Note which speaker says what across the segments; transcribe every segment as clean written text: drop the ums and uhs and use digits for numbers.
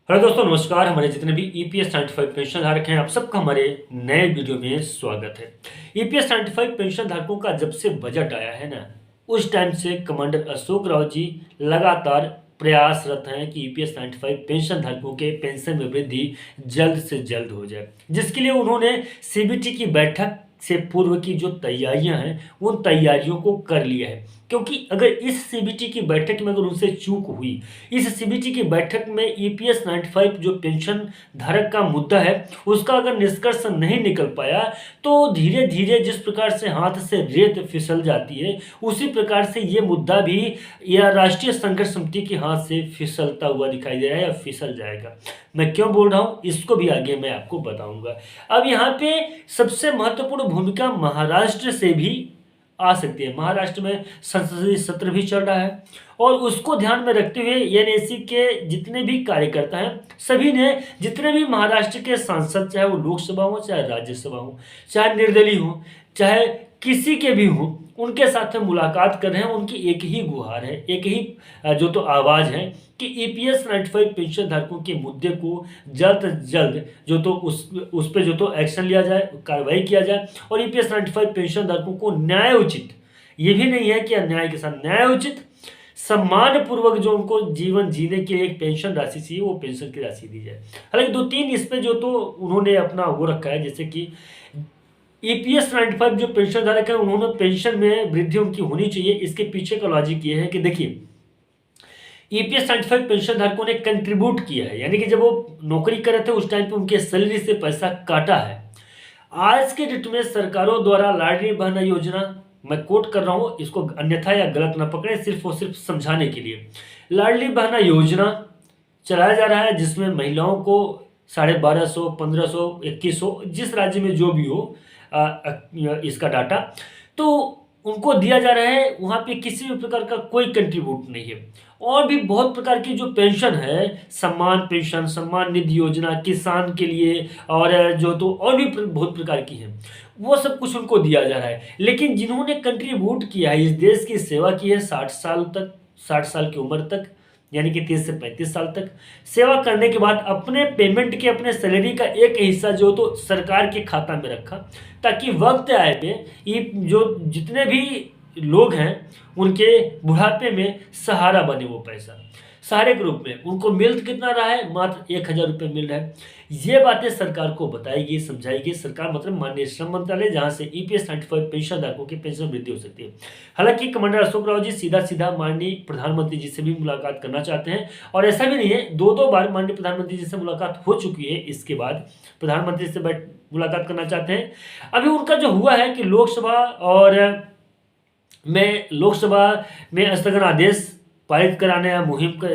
Speaker 1: Hello दोस्तों, नमस्कार। हमारे जितने भी ईपीएस 95 पेंशन धारक हैं, आप सबका हमारे नए वीडियो में स्वागत है। ईपीएस 95 पेंशन धारकों का जब से बजट आया है ना, उस टाइम से कमांडर अशोक राव जी लगातार प्रयासरत हैं कि ईपीएस 95 पेंशन धारकों के पेंशन में वृद्धि जल्द से जल्द हो जाए, जिसके लिए उन्होंने सीबीटी की बैठक से पूर्व की जो तैयारियां हैं उन तैयारियों को कर लिया है। क्योंकि अगर इस सीबीटी की बैठक में अगर उनसे चूक हुई, इस सीबीटी की बैठक में ईपीएस 95 जो पेंशन धारक का मुद्दा है उसका अगर निष्कर्ष नहीं निकल पाया, तो धीरे धीरे जिस प्रकार से हाथ से रेत फिसल जाती है उसी प्रकार से ये मुद्दा भी या राष्ट्रीय संघर्ष समिति के हाथ से फिसलता हुआ दिखाई दे रहा है या फिसल जाएगा। मैं क्यों बोल रहा हूँ इसको भी आगे मैं आपको बताऊंगा। अब यहाँ पे सबसे महत्वपूर्ण भूमिका महाराष्ट्र से भी आ सकती है। महाराष्ट्र में संसदीय सत्र भी चल रहा है और उसको ध्यान में रखते हुए एनएसी के जितने भी कार्यकर्ता हैं सभी ने, जितने भी महाराष्ट्र के सांसद, चाहे वो लोकसभा हो चाहे राज्यसभा हो, चाहे निर्दलीय हो चाहे किसी के भी हो, उनके साथ में मुलाकात कर रहे हैं। उनकी एक ही गुहार है, एक ही जो तो आवाज़ है कि ईपीएस 95 पेंशन धारकों के मुद्दे को जल्द से जल्द जो तो उस पर जो तो एक्शन लिया जाए, कार्रवाई किया जाए और ईपीएस 95 पेंशन धारकों को न्याय उचित, ये भी नहीं है कि अन्याय के साथ, न्याय उचित सम्मान पूर्वक जो उनको जीवन जीने के लिए एक पेंशन राशि चाहिए वो पेंशन की राशि दी जाए। हालांकि दो तीन इस पे जो तो उन्होंने अपना वो रखा है, जैसे कि ईपीएस 95 जो पेंशन धारक है उन्होंने पेंशन में वृद्धि उनकी होनी चाहिए। इसके पीछे का लॉजिक ये है कि देखिए, ईपीएस 95 पेंशन धारकों ने कंट्रीब्यूट किया है, यानी कि जब वो नौकरी कर रहे थे उस टाइम पे उनके सैलरी से पैसा काटा है। आज के डेट में सरकारों द्वारा लाडली बहना योजना, मैं कोट कर रहा हूं, इसको अन्यथा या गलत ना पकड़े, सिर्फ और सिर्फ समझाने के लिए, लाडली बहना योजना चलाया जा रहा है जिसमें महिलाओं को 1250, 1500, 2100, जिस राज्य में जो भी हो इसका डाटा तो उनको दिया जा रहा है। वहाँ पे किसी भी प्रकार का कोई कंट्रीब्यूट नहीं है। और भी बहुत प्रकार की जो पेंशन है, सम्मान पेंशन, सम्मान निधि योजना किसान के लिए, और जो तो और भी बहुत प्रकार की है, वो सब कुछ उनको दिया जा रहा है। लेकिन जिन्होंने कंट्रीब्यूट किया है, इस देश की सेवा की है 60 साल तक, 60 साल की उम्र तक, यानी कि 30 से 35 साल तक सेवा करने के बाद अपने पेमेंट के, अपने सैलरी का एक हिस्सा जो तो सरकार के खाता में रखा, ताकि वक्त आए पे ये जो जितने भी लोग हैं उनके बुढ़ापे में सहारा बने वो पैसा, सहारे के रूप में उनको मिल कितना रहा है, मात्र 1000 रुपये मिल रहा है। ये बातें सरकार को बताएगी, समझाएगी सरकार, मतलब माननीय श्रम मंत्रालय, जहां से ईपीएस 95 पेंशन धारकों की पेंशन वृद्धि हो सकती है। हालांकि कमांडर अशोक राव जी सीधा सीधा माननीय प्रधानमंत्री जी से भी मुलाकात करना चाहते हैं, और ऐसा भी नहीं है, दो दो बार माननीय प्रधानमंत्री जी से मुलाकात हो चुकी है, इसके बाद प्रधानमंत्री से मुलाकात करना चाहते हैं। अभी उनका जो हुआ है कि लोकसभा में स्थगन आदेश पारित कराने या मुहिम का,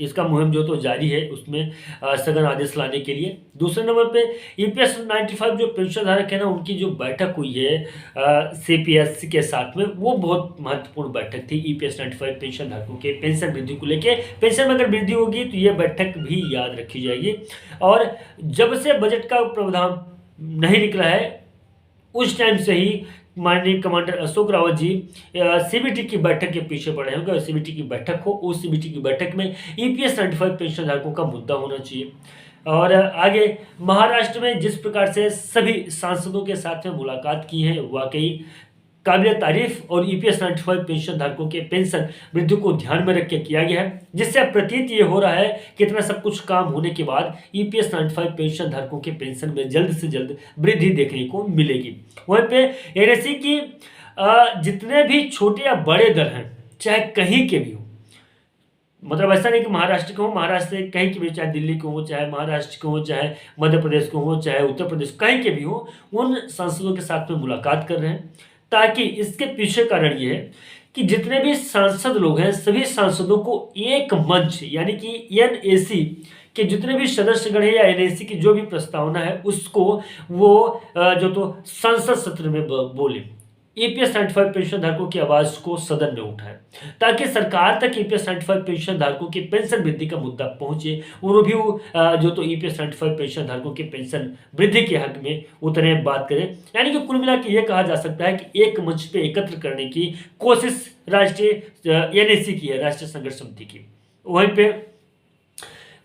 Speaker 1: इसका मुहिम जो तो जारी है उसमें स्थगन आदेश लाने के लिए। दूसरे नंबर पे ईपीएस 95 जो पेंशन धारक है ना, उनकी जो बैठक हुई है सीपीएस के साथ में, वो बहुत महत्वपूर्ण बैठक थी ईपीएस 95 पेंशन धारकों के पेंशन वृद्धि को लेके। पेंशन में अगर वृद्धि होगी तो ये बैठक भी याद रखी जाएगी। और जब से बजट का प्रावधान नहीं निकला है उस टाइम से ही माननीय कमांडर अशोक रावत जी सीबीटी की बैठक के पीछे पड़े होंगे, और सीबीटी की बैठक हो, उस सीबीटी की बैठक में ईपीएस 95 पेंशन धारकों का मुद्दा होना चाहिए। और आगे महाराष्ट्र में जिस प्रकार से सभी सांसदों के साथ में मुलाकात की है, वाकई काबिल तारीफ, और ईपीएस 95 पेंशन धारकों के पेंशन वृद्धि को ध्यान में रख के किया गया है, जिससे अब प्रतीत ये हो रहा है कि इतना सब कुछ काम होने के बाद ईपीएस 95 पेंशन धारकों के पेंशन में जल्द से जल्द वृद्धि देखने को मिलेगी। वहीं पे एनएससी की जितने भी छोटे या बड़े दल हैं, चाहे कहीं के भी हो, मतलब ऐसा नहीं कि महाराष्ट्र के हो, महाराष्ट्र से कहीं के भी, चाहे दिल्ली के हो, चाहे महाराष्ट्र के हो, चाहे मध्य प्रदेश के हो, चाहे उत्तर प्रदेश, कहीं के भी हो, उन सांसदों के साथ में मुलाकात कर रहे हैं। ताकि इसके पीछे कारण ये है कि जितने भी सांसद लोग हैं सभी सांसदों को एक मंच, यानी कि एनएसी के जितने भी सदस्यगण है या एनएसी की जो भी प्रस्तावना है उसको वो जो तो संसद सत्र में बोले, ईपीएस 95 पेंशन धारकों की आवाज को सदन में उठाए, ताकि सरकार तक ईपीएस 95 पेंशन धारकों की पेंशन वृद्धि का मुद्दा पहुंचे, और भी जो तो ईपीएस 95 पेंशन धारकों की पेंशन वृद्धि के हक में उतने बात करें। यानी कि कुल मिला के ये कहा जा सकता है कि एक मंच पे एकत्र करने की कोशिश राष्ट्रीय एनएसी की है, राष्ट्रीय संघर्ष समिति की। वहीं पे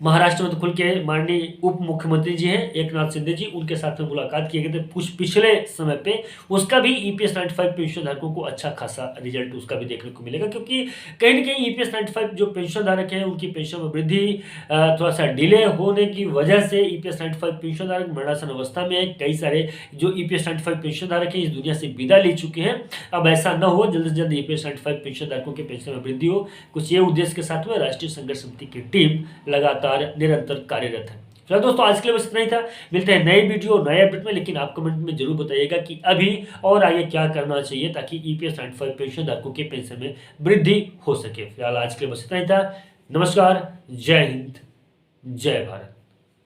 Speaker 1: महाराष्ट्र में तो खुल के माननीय उप मुख्यमंत्री जी हैं एकनाथ शिंदे जी, उनके साथ में मुलाकात किए गए थे कुछ पिछले समय पे। उसका भी ईपीएस 95 पेंशन धारकों को अच्छा खासा रिजल्ट उसका भी देखने को मिलेगा, क्योंकि कहीं ना कहीं ईपीएस 95 जो पेंशन धारक हैं उनकी पेंशन में वृद्धि थोड़ा सा डिले होने की वजह से ईपीएस 95 पेंशन धारक मरणासन अवस्था में है। कई सारे जो ईपीएस 95 पेंशन धारक हैं इस दुनिया से विदा ले चुके हैं। अब ऐसा न हो, जल्द से जल्द ईपीएस 95 पेंशन धारकों के पेंशन में वृद्धि हो। कुछ ये उद्देश्य के साथ में राष्ट्रीय संघर्ष समिति की टीम लगातार निरंतर कार्यरत है। फिलहाल दोस्तों आज के लिए बस इतना ही था। मिलते हैं नए वीडियो नए अपडेट में, लेकिन आप कमेंट में जरूर बताइएगा कि अभी और आगे क्या करना चाहिए ताकि ईपीएस 95 पेंशन धारकों के पेंशन में वृद्धि हो सके। फिलहाल आज के लिए बस इतना ही था। नमस्कार, जय हिंद, जय भारत।